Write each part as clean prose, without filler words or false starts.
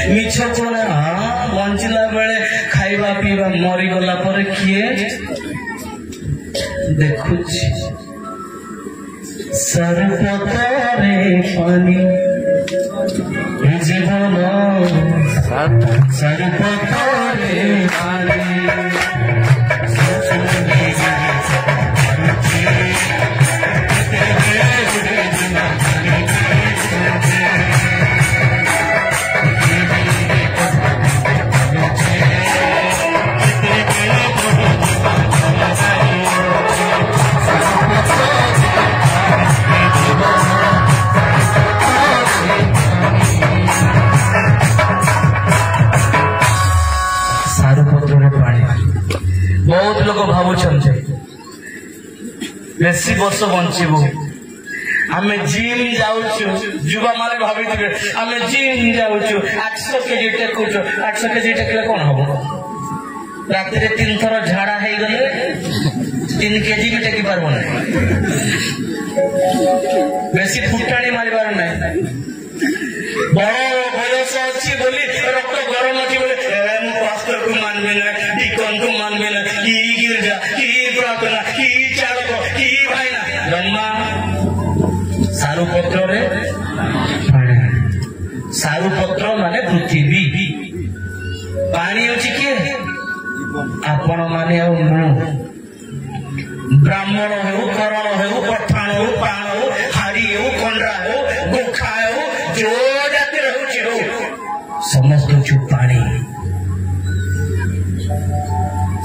मिछ कौन बंचला बेले खाइबा पीवा मरीगला पर किए देखुची सरपतरे पानी जीवन सरपतरे पानी बहुत लोग भावुं बेसी वर्ष बंचबू आम जिम जाऊँ युवा माने भावी आम जिम जाऊँ 800 केजी टेकुच 800 केजी टेकले कौन हम राति 3 थर झाड़ा हो गले 3 केजी भी टेकी पार बेसी फुटाणी मारिबार ना बड़ बयस अच्छी बोली रक्त गरम अच्छी बोले पास्टर को मानबे ना डिकन को मानबे ना कि गिरजा कि प्रार्थना कि चालक कि भाईना जन्मा सारू पत्र रे सारू पत्र माने पृथ्वी पानी अछि के आपण माने आ ब्राह्मण हो करण हो पठाण हो पाण हो हाड़ी हो कंडरा हो गोखा हो जो जाति रहउछि हो समस्त छु पानी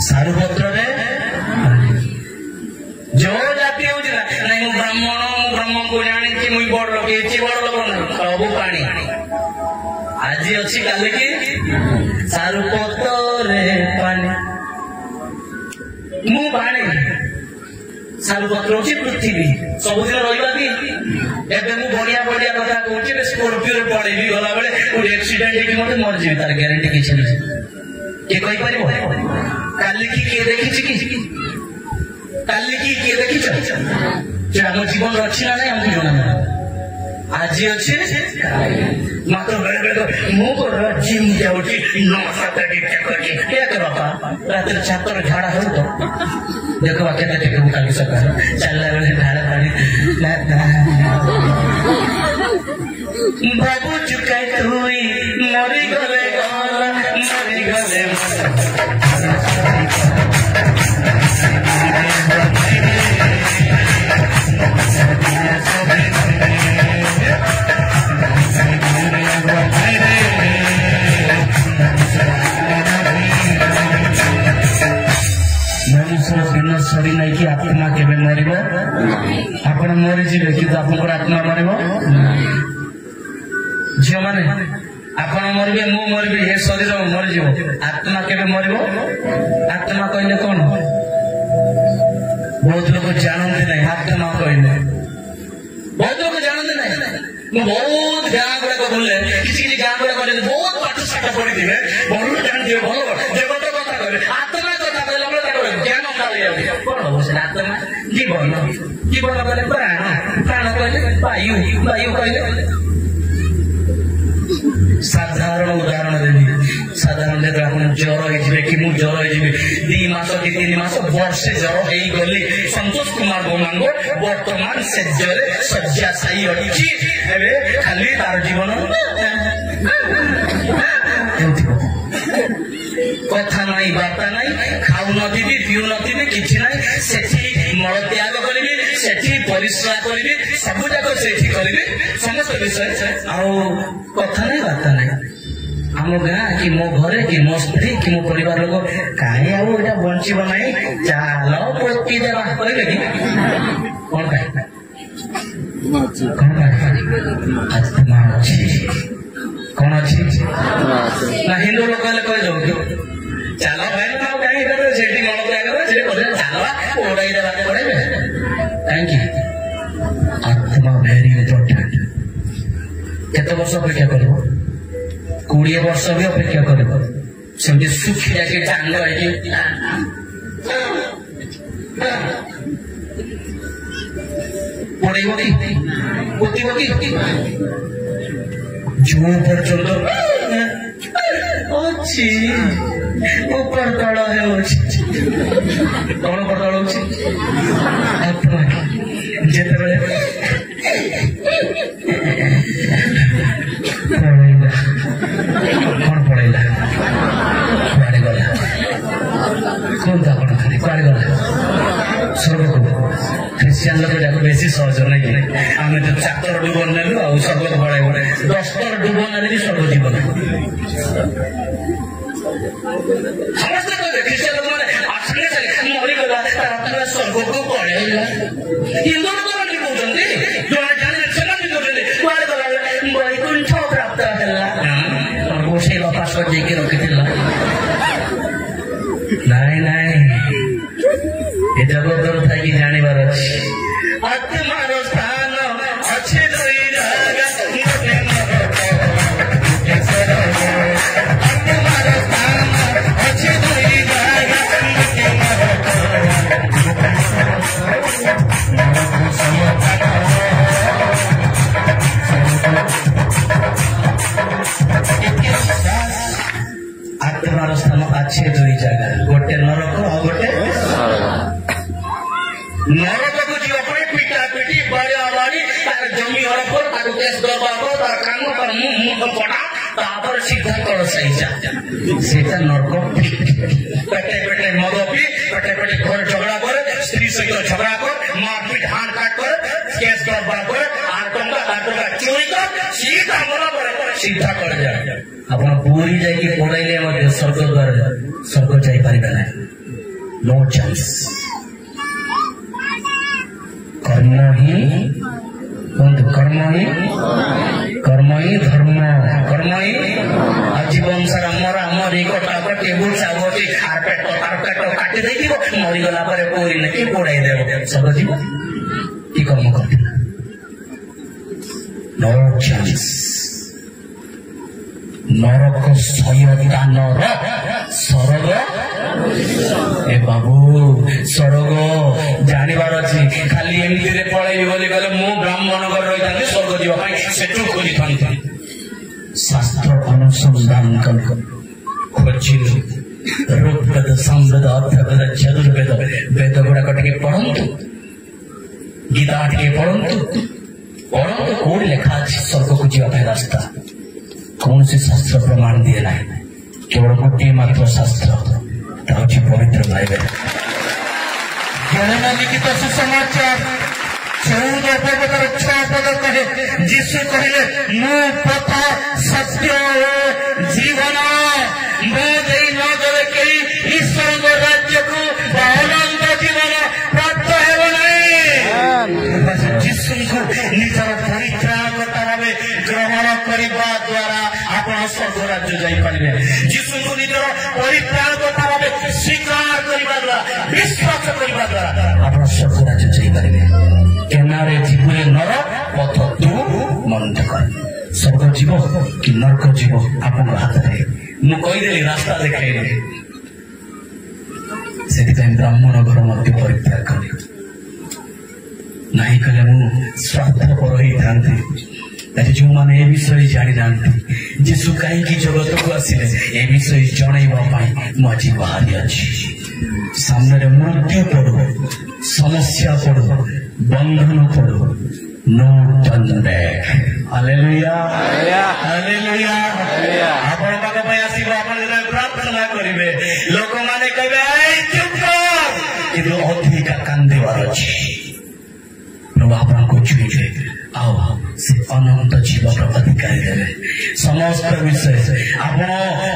सारुपत्र रे जो जाति हो नहीं ब्राह्मण को जानी मुई बड़ लोग बड़ लोग सब पानी आज अच्छी काली की सारुपत्र रे पानी मु पानी सारुपत्र होची पृथ्वी सबुदिन रहिबा कि एबे मु बढ़िया बढ़िया कथा कहूची स्कॉर्पियो रे पड़ेबी गला बेले कोई एक्सीडेंट हेकी मते मर जेबी तार ग्यारंटी किछ नै के कहि परिबो काली की के देखिछि कि काली की के देखिछ जे हम जीवन अछि ना नै हमको जना आज अछि मात्र बेले मु को जिम जाउची 9-7 दिन करके के करबा रात छात्र झाड़ा हो तो देखो केते टिके काली सकाळ चलला बेले झाड़ा पानी बाबू चुकाई हुई मरी गले गला मरी गले मनुष्य दिन सरी नहीं कि आत्मा केवे मरिब आपण मरी जीवे कि आपनकर आत्मा मरिब झियो माने आपण मरबे मु मरबे हे शरीर मरि जीव आत्मा केवे मरिब आत्मा कहले कोन बहुत लोग जानते नहीं आत्मा कहले बहुत लोग जानते नहीं बहुत गाँ गुड़ा को बोले किसी किसी गाँ गुड़ा कहले बहुत पाठ साठ पढ़ी दिबे बहुत जान दिबे भलो देवता कथा कहले आत्मा कथा कहले हमरे ताको ज्ञान काले कोन हो से आत्मा जीवन जीवन कहले प्राण प्राण कहले वायु वायु कहले साधारण उदाहरण देवी साधारण देखो आप ज्वर हो कि मु ज्वर हो 2 मास कि 3 मास वर्षे ज्वर हो गली संतोष कुमार गोमांग वर्तमान सज्जरे शଯ୍ୟା साई अछि एबे खाली तार जीवन कथा नहीं बार्ता नहीं खाऊ नथी पीऊ नथी किछि नहीं सेठी मल त्याग करिबी सेठी परिश्रा करिबी सब जाक सेठी करिबी समस्त विषय आ कथा नहीं बार्ता नहीं आम गाँ कि मो घरे कि मो स्त्री कि मो परिवार लोग कहीं आटा बंचब ना चाल पोती देवा कहले कि कौन कौन अच्छी ना हिंदू लोग कह दो चाल भाई कहीं से मन त्याग चाल ओडाई देवा पड़े थैंक यू आत्मा वेरी इम्पोर्टेंट केते वर्ष अपेक्षा कर 20 वर्ष भी अपेक्षा कर सुखी जाके चांद पड़ेब कि पोतीब कि जो पर्यंत ଅଛି ଉପର ତଳ ହେଉଛି କଣ ଉପର ତଳ ହଉଛି ଆତ୍ମା ଯେତେବେଳେ ପଳେଇଲା କଣ ପଳେଇଲା କୁଆଡେ ଗଲା କୁହନ୍ତୁ ଆପଣ ଖାଲି କୁଆଡେ ଗଲା ସ୍ୱର୍ଗକୁ ଖ୍ରୀଷ୍ଟିଆନ ଲୋକ ଯାକୁ ବେଶୀ ସହଜ ନାଇଁ ଆମେ ତ 4 ଥର ଡୁବ ନେଲୁ ଆଉ ସ୍ୱର୍ଗ ପଳେଇବ 10 ଥର ଡୁବ ନେଲେ ବି ସ୍ୱର୍ଗ ଯିବ ନା ସମସ୍ତେ କହିବେ ଖ୍ରୀଷ୍ଟିଆନ ଲୋକମାନେ ଆସଲେ ମରିଗଲା ତାର ଆତ୍ମା ସ୍ୱର୍ଗକୁ ପଳେଇଲା ହିନ୍ଦୁ ଲୋକମାନେ କହୁଛନ୍ତି ଯୋଉମାନେ ଜାଣିଲେ ସେମାନେ କହୁଛନ୍ତି କୁଆଡେ ଗଲା ବୈକୁଣ୍ଠ ପ୍ରାପ୍ତ ହେଲା ସେଇ ଲଫା ସଜେଇକି ରଖିଥିଲା ନାଇଁ ନାଇଁ ଏ ଜଗତରୁ ଥାଇକି ଜାଣିବାର ଅଛି ଆତ୍ମାର ସ୍ଥାନ ଅଛି ଦୁଇ ଜାଗା ଆତ୍ମାର ସ୍ଥାନ ଅଛି ଦୁଇ ଜାଗା आत्मार स्थान अच्छे दुई जगह गोटे नरक और गोटे नरक को जीवन पिटा पिटी बाड़ा बाड़ी तार जमी हड़प तार केस दबाव तार कान तार मुंह पड़ा तापर सीधा कलसाइजा सीधा नरक पेटे पेटे मद पी पेटे पेटे घर झगड़ा कर स्त्री सहित झगड़ा कर मारपीट हाथ काट कर केस दबाव कर आटंका चोरी कर सीधा मन पर सीधा कर जाए ଆପଣ ପୁରୀ ଯାଇକି ପଳେଇଲେ ମଧ୍ୟ ସ୍ୱର୍ଗ ଦ୍ୱାର ସ୍ୱର୍ଗ ଯାଇପାରିବେ ନାହିଁ नो चांस कर्म ही धर्म कर्म ही आजीवन सारा मरा मरी कटा टेबुल सागटी पेट काटी दे मरीगला पुरी नहीं पोड़ाई देव स्वर्ग जीव कि कर्म कर नो चांस नरक शयतान स्वर्ग ए बाबू स्वर्ग जानवर अच्छी खाली एमती पलैबी बोली कहले मु ब्राह्मण घर रही था स्वर्ग जीवाई सेठू खोजी था शास्त्र अनुसंधान खोजिलु ऋग्वेद सामवेद अर्थवेद चतुर्वेद वेद गुड़ाक टे पढ़ंतु गीता टे पढ़ंतु कौन लेखा अच्छी स्वर्ग को जीवाई रास्ता कौन से शास्त्र प्रमाण दिए ना केवल गोटे मात्र शास्त्र पवित्र बाइबल लिखित सुसमाचार 14 पद 6 पद कहे जीशु कहले मु पथ सत्य जीवन मैं न गले कई ईश्वर राज्य को अनंत जीवन प्राप्त हेब नहीं जीशु को निजर परित्राणकर्ता भावे ग्रहण करने द्वारा आपण स्वर्ग राज्य जाइपारे जीशु को निजर परित्राणकर्ता भावे स्वीकार करने द्वारा विश्वास करने द्वारा आपण स्वर्ग राज्य जाइपारे केनारे जीवने नर पथ तू मंद कर स्वर्ग जीव कि नरक जीव आपण हाथ में मुझे रास्ता देखाई से ब्राह्मण घर मध्य परित्याग कली नहीं कले मु स्वार्थपर होता जो मैंने ए विषय जानी जाती जीशु कहीं जगत को आसिले ए विषय जनइबा मजी बाहरी अच्छी सामने मृत्यु पड़ो समस्या पड़ो बंधन पड़ो no turn back hallelujah hallelujah आपण पाक पय आसीबो आपण प्रार्थना करिवे लोक माने कहबे ए चुप कर किंतु अधिक कांदेवार अछि प्रभु आपण को छुइबे आओ से अनंत जीवन अधिकारी देवे समस्त विषय आपण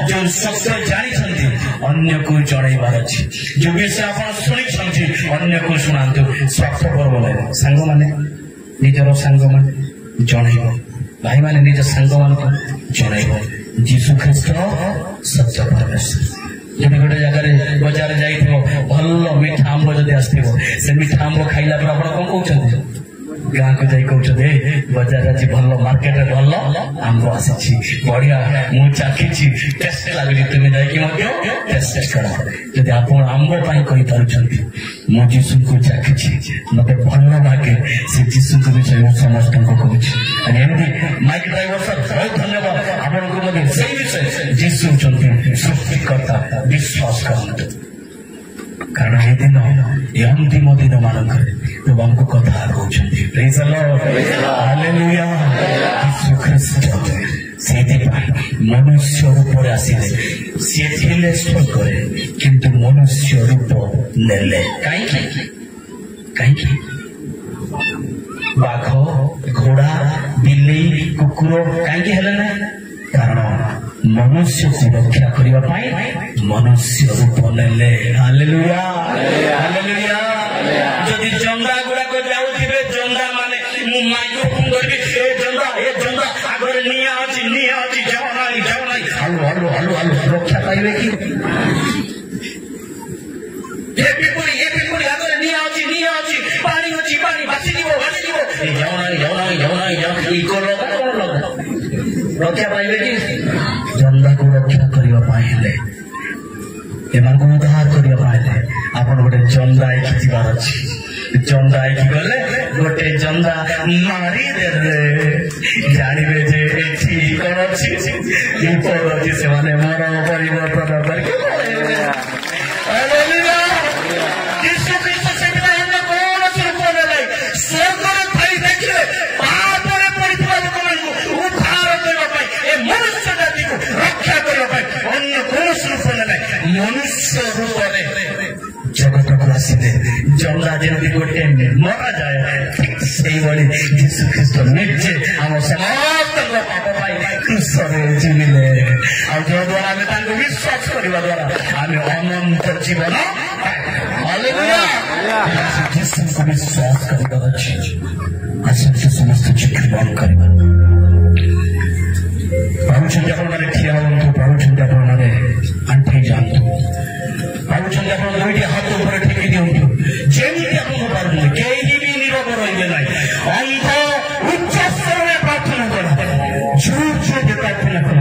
जो सत्य जानी छंती अन्य को जणाइबार अछि जो विषय आपण सुनि छंती अन्य को सुनांतु स्वार्थपर बोले संग माने निजर संग माने जणाइबो भाई माने निज संग मान को जणाइबो जीसु ख्रीस्ट सत्य परमेश्वर जब गोटे जगह बाजार जाइथिबो भल्लो मीठा आंब जदि आस्थिबो से मीठा आंब खाइला पर आपण कोन कहउछन्ती गाँ को जाई कहते बजार आज भल मार्केट भल आंब आसी बढ़िया मु चाखी टेस्ट लगे तुम टेस्ट कर जब आप आंब कही पार्टी मु जीशु को चाखी मत भल लगे से जीशु को विषय समस्त कहूँ माइक ड्राइवर सर बहुत धन्यवाद आपको ମଧ୍ୟ ସେଇ ବିଷୟ ଯୀଶୁ ହେଉଛନ୍ତି ସୃଷ୍ଟିକର୍ତ୍ତା ବିଶ୍ୱାସ କରନ୍ତୁ। କାରଣ ଏ ଦିନ ଏ ଅନ୍ତିମ ଦିନ ମାନଙ୍କରେ ପ୍ରଭୁ ଆମକୁ କଥା କହୁଛନ୍ତି। ପ୍ରେଜ୍ ଦ ଲର୍ଡ, ହାଲେଲୁୟା। ଯୀଶୁ ଖ୍ରୀଷ୍ଟ ସେଇଥିପାଇଁ ମନୁଷ୍ୟ ରୂପରେ ଆସିଲେ। ସିଏ ଥିଲେ ସ୍ୱର୍ଗରେ କିନ୍ତୁ ମନୁଷ୍ୟ ରୂପ ନେଲେ। କାହିଁକି ବାଘ, ଘୋଡ଼ା, ବିଲେଇ, କୁକୁର କାହିଁକି ହେଲେ ନା? କାରଣ ମନୁଷ୍ୟକୁ ରକ୍ଷା କରିବା ପାଇଁ ମନୁଷ୍ୟ ରୂପ ନେଲେ। Hallelujah, hallelujah. ଯଦି ଜନ୍ଦା ଗୁଡାକ ଯାଉଥିବେ, ଜନ୍ଦା ମାନେ ମୁଁ ମାଇକ୍ରୋଫୋନ ଧରିବି, ଏ ଜନ୍ଦା ଆଗରେ ନିଆଁ ଅଛି, ଯାଉ ନାହିଁ ହାଲୁ ରକ୍ଷା ପାଇବେ କି? ଏ ପିପୁଡ଼ି ଆଗରେ ନିଆଁ ଅଛି, ପାଣି ଅଛି, ଭାସିଯିବ। ରକ୍ଷା ପାଇବେ କି? ଜନ୍ଦାକୁ ରକ୍ଷା କରିବା ପାଇଁ ହେଲେ, ଏମାନଙ୍କୁ ଉଦ୍ଧାର କରିବା ପାଇଁ ହେଲେ ଆପଣ ଗୋଟେ ଜନ୍ଦା ହେଇକି ଯିବାର ଅଛି। ଜନ୍ଦା ହେଇକି ଗଲେ ଗୋଟେ ଜନ୍ଦା ମାରିଦେଲେ ଜାଣିବେ ଯେ ଏଠି କଣ ଅଛି, ବିପଦ ଅଛି। ସେମାନେ ମରଣ ପରିବର୍ତ୍ତନ କରିକି ମନୁଷ୍ୟ ରୂପରେ ଜଗତକୁ ଆସିଲେ। ଜନ୍ଦା ଯେମିତି ଗୋଟେ ମରାଯାଏ, ସେଇଭଳି ଯୀଶୁ ଖ୍ରୀଷ୍ଟ ନିଜେ ଆମ ସମସ୍ତଙ୍କ ପାପ ପାଇଁ କ୍ରୁଶରେ ଜୀବିଲେ। ଆଉ ଯଦ୍ୱାରା ଆମେ ତାଙ୍କୁ ବିଶ୍ୱାସ କରିବା ଦ୍ୱାରା ଆମେ ଅନନ୍ତ ଜୀବନ। ଯୀଶୁଙ୍କୁ ବିଶ୍ୱାସ କରିବାର ଅଛି। ଆସନ୍ତୁ ସମସ୍ତେ ଚକ୍ଷୁ ବନ୍ଦ କରିବା। ପାରୁଛନ୍ତି ଆପଣମାନେ ଠିଆ ହୁଅନ୍ତୁ, ପାରୁଛନ୍ତି ଆପଣମାନେ ଆଣ୍ଠେଇ ଯାଆନ୍ତୁ, ପାରୁଛନ୍ତି ଆପଣ ଦୁଇଟି ହାତ ଉପରେ ଟେକି ଦିଅନ୍ତୁ। ଯେମିତି ଆପଣଙ୍କୁ ପାରୁଛନ୍ତି, କେହି ବି ନିରବ ରହିବେ ନାହିଁ। ଅନ୍ଧ ଉଚ୍ଚ ସ୍ୱରରେ ପ୍ରାର୍ଥନା କର, ଜୋରରେ ପ୍ରାର୍ଥନା କର।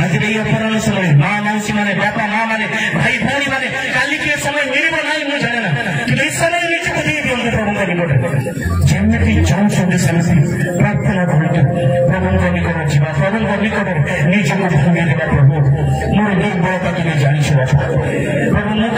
ଆଜିର ଏଇ ଅପରାହ୍ନ ସମୟ ମା ମାଉସୀ ମାନେ, ବାପା ମା ମାନେ, ଭାଇ ଭଉଣୀ ମାନେ, କାଲିକି ଏ ସମୟ ମିଳିବ ନାହିଁ ମୁଁ ଜାଣେ ନା, କିନ୍ତୁ ଏ ସମୟ ନିଜକୁ ଦେଇ ଦିଅନ୍ତୁ ପ୍ରଭୁଙ୍କ ନିକଟରେ। ଯେମିତି ଚାହୁଁଛନ୍ତି ସେମିତି ପ୍ରାର୍ଥନା କରନ୍ତୁ। ପ୍ରଭୁଙ୍କ ନିକଟରେ ଯିବା, ପ୍ରଭୁଙ୍କ ନିକଟରେ ନିଜକୁ ଭାଙ୍ଗି ଦେବା। ପ୍ରଭୁ ମୋର ଦୁର୍ବଳତା ତୁମେ ଜାଣିଛ ବାପା, ପ୍ରଭୁ ମୁଁ